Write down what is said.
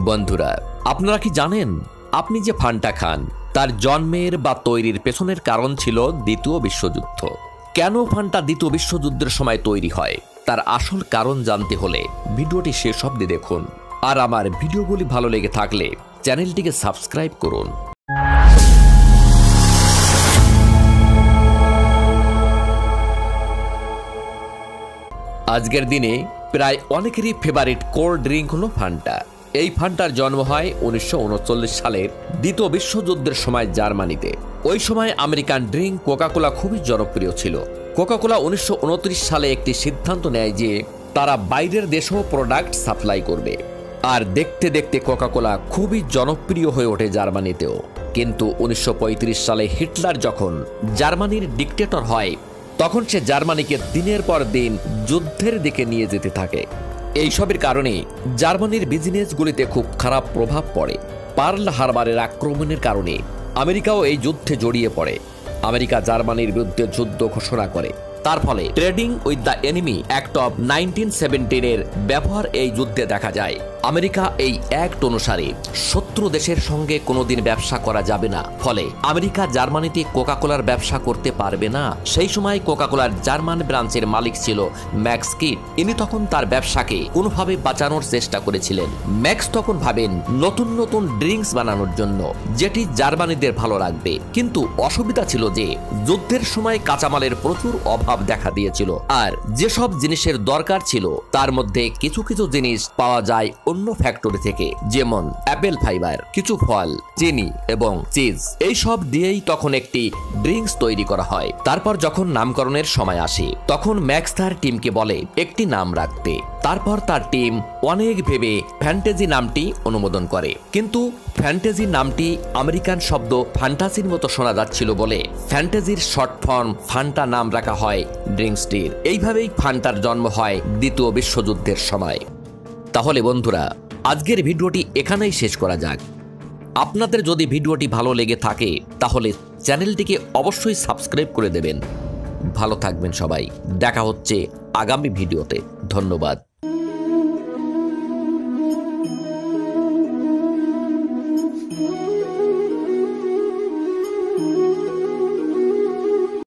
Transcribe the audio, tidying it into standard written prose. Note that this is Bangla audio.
বন্ধুরা, আপনারা কি জানেন আপনি যে ফান্টা খান তার জন্মের বা তৈরির পেছনের কারণ ছিল দ্বিতীয় বিশ্বযুদ্ধ। কেন ফান্টা দ্বিতীয় বিশ্বযুদ্ধের সময় তৈরি হয় তার আসল কারণ জানতে হলে ভিডিওটি শেষ অবধি দেখুন। আর আমার ভিডিওগুলি ভালো লেগে থাকলে চ্যানেলটিকে সাবস্ক্রাইব করুন। আজকের দিনে প্রায় অনেকেরই ফেভারিট কোল্ড ড্রিঙ্ক হলো ফান্টা। এই ফান্টার জন্ম হয় 1939 সালের দ্বিতীয় বিশ্বযুদ্ধের সময় জার্মানিতে। ওই সময় আমেরিকান ড্রিঙ্ক কোকাকোলা খুবই জনপ্রিয় ছিল। কোকাকোলা 1929 সালে একটি সিদ্ধান্ত নেয় যে তারা বাইরের দেশেও প্রোডাক্ট সাপ্লাই করবে। আর দেখতে দেখতে কোকাকোলা খুবই জনপ্রিয় হয়ে ওঠে জার্মানিতেও। কিন্তু 1935 সালে হিটলার যখন জার্মানির ডিক্টেটর হয় তখন সে জার্মানিকে দিনের পর দিন যুদ্ধের দিকে নিয়ে যেতে থাকে। এইসবের কারণে জার্মানির বিজনেসগুলিতে খুব খারাপ প্রভাব পড়ে। পার্ল হারবারের আক্রমণের কারণে আমেরিকাও এই যুদ্ধে জড়িয়ে পড়ে। আমেরিকা জার্মানির বিরুদ্ধে যুদ্ধ ঘোষণা করে। তার ফলে trading with the enemy act of 1917 এর ব্যবহার এই যুদ্ধে দেখা যায়। আমেরিকা এই অ্যাক্ট অনুসারে শত্রু দেশের সঙ্গে কোনোদিন ব্যবসা করা যাবে না। ফলে আমেরিকা জার্মানিতে কোকাকোলার ব্যবসা করতে পারবে না। সেই সময় কোকাকোলার জার্মান ব্রাঞ্চের মালিক ছিল ম্যাক্স কিড। ইনি তখন তার ব্যবসাকে কোনোভাবে বাঁচানোর চেষ্টা করেছিলেন। ম্যাক্স তখন ভাবেন নতুন নতুন ড্রিঙ্কস বানানোর জন্য যেটি জার্মানিদের ভালো লাগবে। কিন্তু অসুবিধা ছিল যে যুদ্ধের সময় কাঁচামালের প্রচুর অভাব দেখা দিয়েছিল। আর যেসব জিনিসের দরকার ছিল তার মধ্যে কিছু কিছু জিনিস পাওয়া যায় অন্য ফ্যাক্টরি থেকে, যেমন অ্যাপেল ফাইবার, কিছু ফল, চিনি এবং চিজ। এই সব দিয়েই তখন একটি ড্রিঙ্কস তৈরি করা হয়। তারপর যখন নামকরণের সময় আসে তখন ম্যাক্স তার টিমকে বলে একটি নাম রাখতে। তারপর তার টিম অনেক ভেবে ফ্যান্টাসি নামটি অনুমোদন করে। কিন্তু ফ্যান্টাসি নামটি আমেরিকান শব্দ ফ্যান্টাসির মতো শোনা যাচ্ছিল বলে ফ্যান্টাসির শর্ট ফর্ম ফান্টা নাম রাখা হয় ড্রিঙ্কসটির। এইভাবেই ফান্টার জন্ম হয় দ্বিতীয় বিশ্বযুদ্ধের সময়। তাহলে বন্ধুরা, আজকের ভিডিওটি এখানেই শেষ করা যাক। আপনাদের যদি ভিডিওটি ভালো লেগে থাকে তাহলে চ্যানেলটিকে অবশ্যই সাবস্ক্রাইব করে দেবেন। ভালো থাকবেন সবাই। দেখা হচ্ছে আগামী ভিডিওতে। ধন্যবাদ।